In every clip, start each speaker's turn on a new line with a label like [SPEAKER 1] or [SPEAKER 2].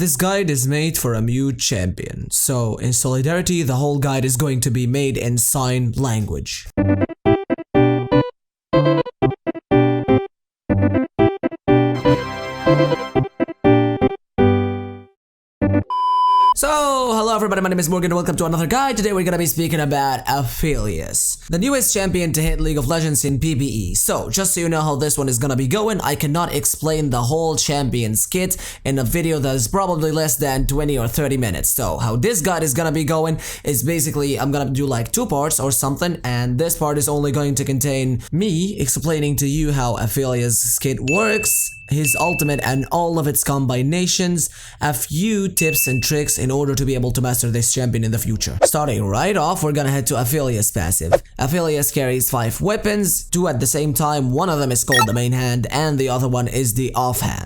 [SPEAKER 1] This guide is made for a mute champion, so in solidarity, the whole guide is going to be made in sign language. So, hello everybody, my name is Morgan and welcome to another guide. Today we're gonna be speaking about Aphelios, the newest champion to hit League of Legends in PvE. So, just so you know how this one is gonna be going, I cannot explain the whole champion's kit in a video that is probably less than 20 or 30 minutes. So, how this guide is gonna be going is basically, I'm gonna do like 2 parts or something, and this part is only going to contain me explaining to you how Aphelios' kit works, his ultimate and all of its combinations, a few tips and tricks in order to be able to master this champion in the future. Starting right off, we're gonna head to Aphelios' passive. Aphelios carries 5 weapons, 2 at the same time. One of them is called the main hand and the other one is the offhand.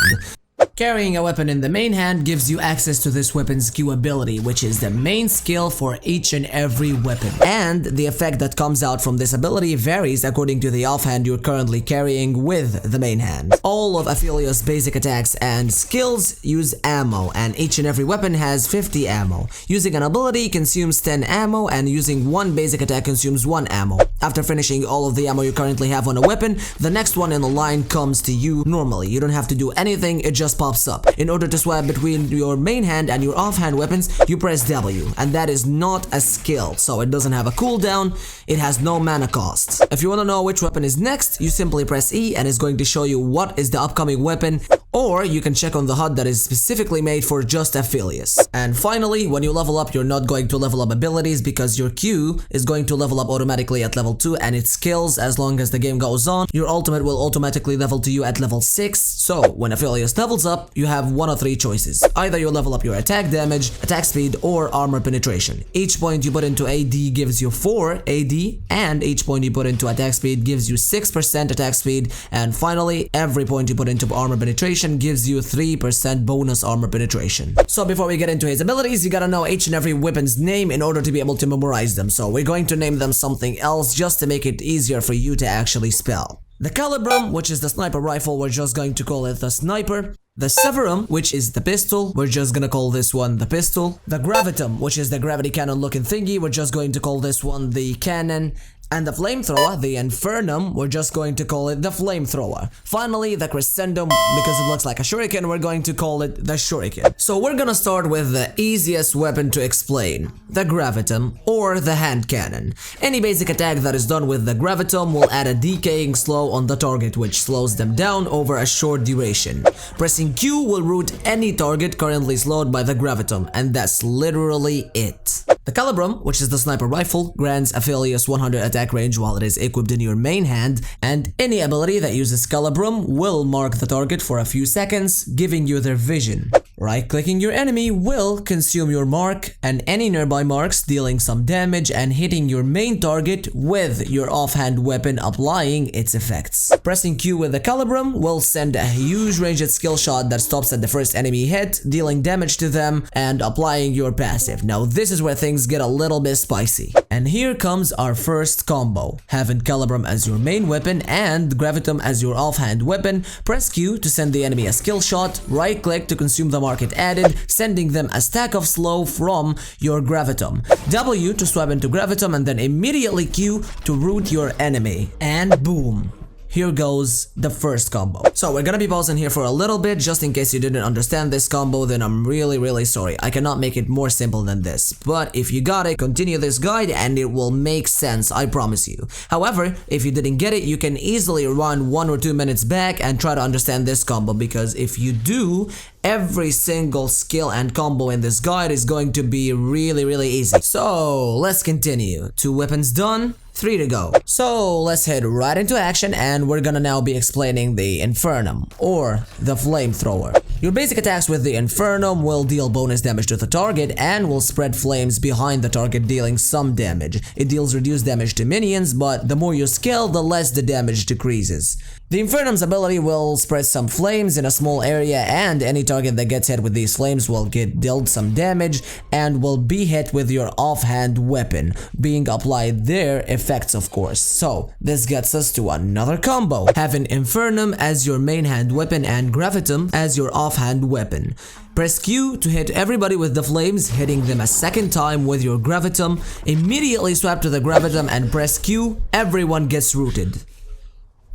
[SPEAKER 1] Carrying a weapon in the main hand gives you access to this weapon's Q ability, which is the main skill for each and every weapon. And the effect that comes out from this ability varies according to the offhand you're currently carrying with the main hand. All of Aphelios' basic attacks and skills use ammo, and each and every weapon has 50 ammo. Using an ability consumes 10 ammo, and using one basic attack consumes 1 ammo. After finishing all of the ammo you currently have on a weapon, the next one in the line comes to you normally. You don't have to do anything, it just pops up. In order to swap between your main hand and your offhand weapons, you press W, and that is not a skill, so it doesn't have a cooldown, it has no mana costs. If you want to know which weapon is next, you simply press E and it's going to show you what is the upcoming weapon, or you can check on the HUD that is specifically made for just Aphelios. And finally, when you level up, you're not going to level up abilities because your Q is going to level up automatically at level 2, and its skills, as long as the game goes on, your ultimate will automatically level to you at level 6. So when Aphelios levels up, you have 1 of 3 choices. Either you level up your attack damage, attack speed, or armor penetration. Each point you put into AD gives you 4 AD, and each point you put into attack speed gives you 6% attack speed, and finally, every point you put into armor penetration gives you 3% bonus armor penetration. So before we get into his abilities, you gotta know each and every weapon's name in order to be able to memorize them. So we're going to name them something else just to make it easier for you to actually spell. The Calibrum, which is the sniper rifle, we're just going to call it the sniper. The Severum, which is the pistol, we're just gonna call this one the pistol. The Graviton, which is the gravity cannon looking thingy, we're just going to call this one the cannon. And the Flamethrower, the Infernum, we're just going to call it the Flamethrower. Finally, the Crescendum, because it looks like a shuriken, we're going to call it the shuriken. So we're gonna start with the easiest weapon to explain, the Graviton, or the hand cannon. Any basic attack that is done with the Graviton will add a decaying slow on the target, which slows them down over a short duration. Pressing Q will root any target currently slowed by the Graviton, and that's literally it. The Calibrum, which is the sniper rifle, grants Aphelios 100 attack range while it is equipped in your main hand, and any ability that uses Calibrum will mark the target for a few seconds, giving you their vision. Right-clicking your enemy will consume your mark and any nearby marks, dealing some damage and hitting your main target with your offhand weapon, applying its effects. Pressing Q with the Calibrum will send a huge ranged skill shot that stops at the first enemy hit, dealing damage to them and applying your passive. Now this is where things get a little bit spicy. And here comes our first combo. Having Calibrum as your main weapon and Graviton as your offhand weapon, press Q to send the enemy a skill shot, right-click to consume the mark it added, sending them a stack of slow from your Graviton. W to swap into Graviton, and then immediately Q to root your enemy. And boom. Here goes the first combo. So we're gonna be pausing here for a little bit just in case you didn't understand this combo, then I'm really sorry. I cannot make it more simple than this. But if you got it, continue this guide and it will make sense, I promise you. However, if you didn't get it, you can easily run 1 or 2 minutes back and try to understand this combo, because if you do, every single skill and combo in this guide is going to be really easy. So let's continue. 2 weapons done. 3 to go. So let's head right into action, and we're gonna now be explaining the Infernum, or the Flamethrower. Your basic attacks with the Infernum will deal bonus damage to the target and will spread flames behind the target, dealing some damage. It deals reduced damage to minions, but the more you scale, the less the damage decreases. The Infernum's ability will spread some flames in a small area, and any target that gets hit with these flames will get dealt some damage and will be hit with your offhand weapon, being applied their effects of course. So this gets us to another combo, having Infernum as your main hand weapon and Graviton as your offhand weapon. Press Q to hit everybody with the flames, hitting them a second time with your Graviton. Immediately swap to the Graviton and press Q, everyone gets rooted.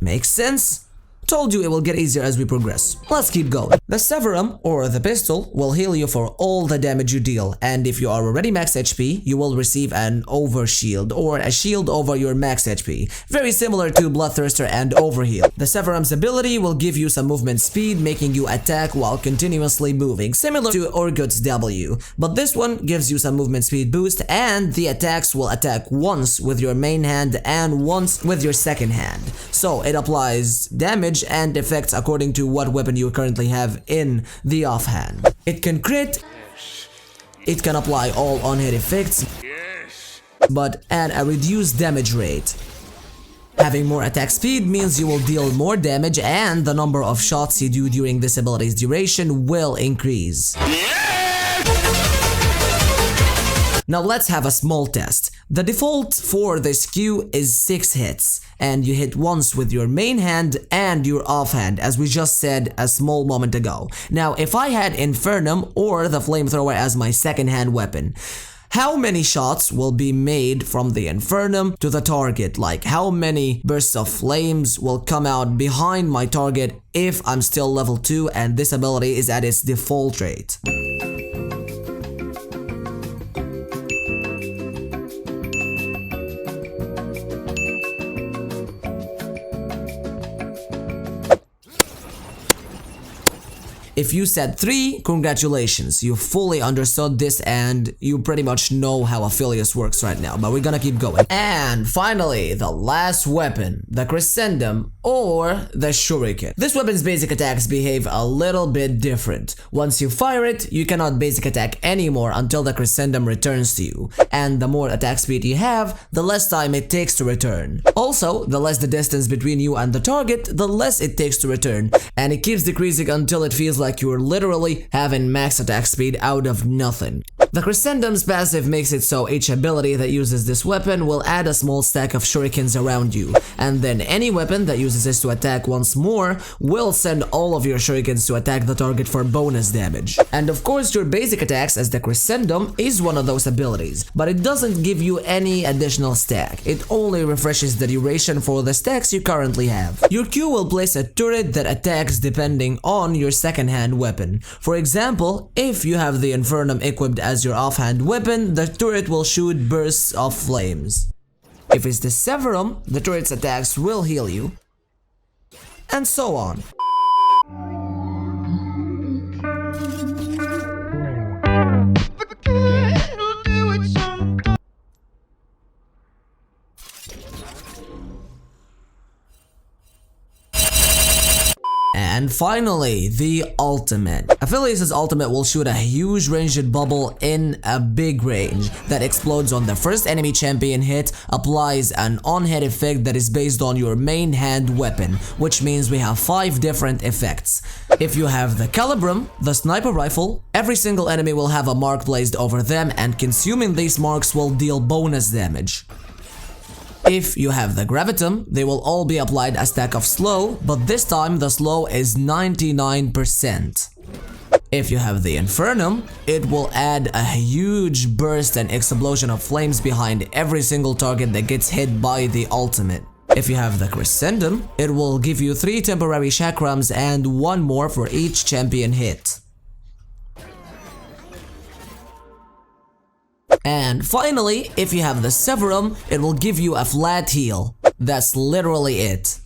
[SPEAKER 1] Makes sense? Told you it will get easier as we progress. Let's keep going. The Severum, or the pistol, will heal you for all the damage you deal, and if you are already max HP, you will receive an overshield, or a shield over your max HP. Very similar to Bloodthirster and Overheal. The Severum's ability will give you some movement speed, making you attack while continuously moving, similar to Urgot's W. But this one gives you some movement speed boost, and the attacks will attack once with your main hand and once with your second hand. So it applies damage and effects according to what weapon you currently have in the offhand. It can crit, it can apply all on-hit effects, but at a reduced damage rate. Having more attack speed means you will deal more damage, and the number of shots you do during this ability's duration will increase. Now let's have a small test. The default for this Q is 6 hits, and you hit once with your main hand and your offhand, as we just said a small moment ago. Now if I had Infernum or the Flamethrower as my second hand weapon, how many shots will be made from the Infernum to the target? Like how many bursts of flames will come out behind my target if I'm still level 2 and this ability is at its default rate? If you said 3, congratulations, you fully understood this and you pretty much know how Aphelios works right now, but we're gonna keep going. And finally, the last weapon, the Crescendum or the Shuriken. This weapon's basic attacks behave a little bit different. Once you fire it, you cannot basic attack anymore until the Crescendum returns to you, and the more attack speed you have, the less time it takes to return. Also, the less the distance between you and the target, the less it takes to return, and it keeps decreasing until it feels like you're literally having max attack speed out of nothing. The Crescendum's passive makes it so each ability that uses this weapon will add a small stack of shurikens around you, and then any weapon that uses this to attack once more will send all of your shurikens to attack the target for bonus damage. And of course your basic attacks as the Crescendum is one of those abilities, but it doesn't give you any additional stack, it only refreshes the duration for the stacks you currently have. Your Q will place a turret that attacks depending on your second hand weapon. For example, if you have the Infernum equipped as your offhand weapon, the turret will shoot bursts of flames. If it's the Severum, the turret's attacks will heal you, and so on. And finally, the ultimate. Aphelios' ultimate will shoot a huge ranged bubble in a big range that explodes on the first enemy champion hit, applies an on-hit effect that is based on your main hand weapon, which means we have 5 different effects. If you have the Calibrum, the sniper rifle, every single enemy will have a mark placed over them, and consuming these marks will deal bonus damage. If you have the Graviton, they will all be applied a stack of slow, but this time the slow is 99%. If you have the Infernum, it will add a huge burst and explosion of flames behind every single target that gets hit by the ultimate. If you have the Crescendum, it will give you 3 temporary chakrams and 1 more for each champion hit. And finally, if you have the Severum, it will give you a flat heal. That's literally it.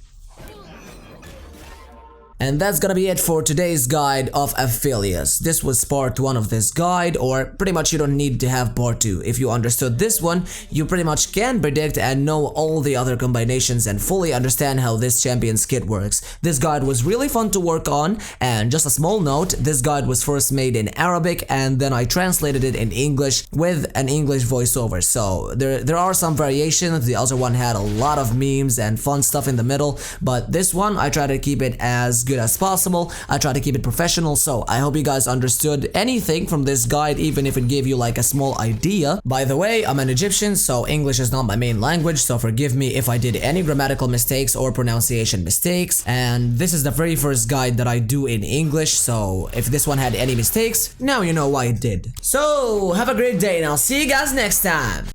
[SPEAKER 1] And that's gonna be it for today's guide of Aphelios. This was part 1 of this guide, or pretty much you don't need to have part 2. If you understood this one, you pretty much can predict and know all the other combinations and fully understand how this champion's kit works. This guide was really fun to work on, and just a small note, this guide was first made in Arabic and then I translated it in English with an English voiceover. So there are some variations. The other one had a lot of memes and fun stuff in the middle, but this one I try to keep it as good as possible. I try to keep it professional, so I hope you guys understood anything from this guide, even if it gave you like a small idea. By the way, I'm an Egyptian, so English is not my main language, so forgive me if I did any grammatical mistakes or pronunciation mistakes. And this is the very first guide that I do in English, so if this one had any mistakes, now you know why it did. So have a great day and I'll see you guys next time.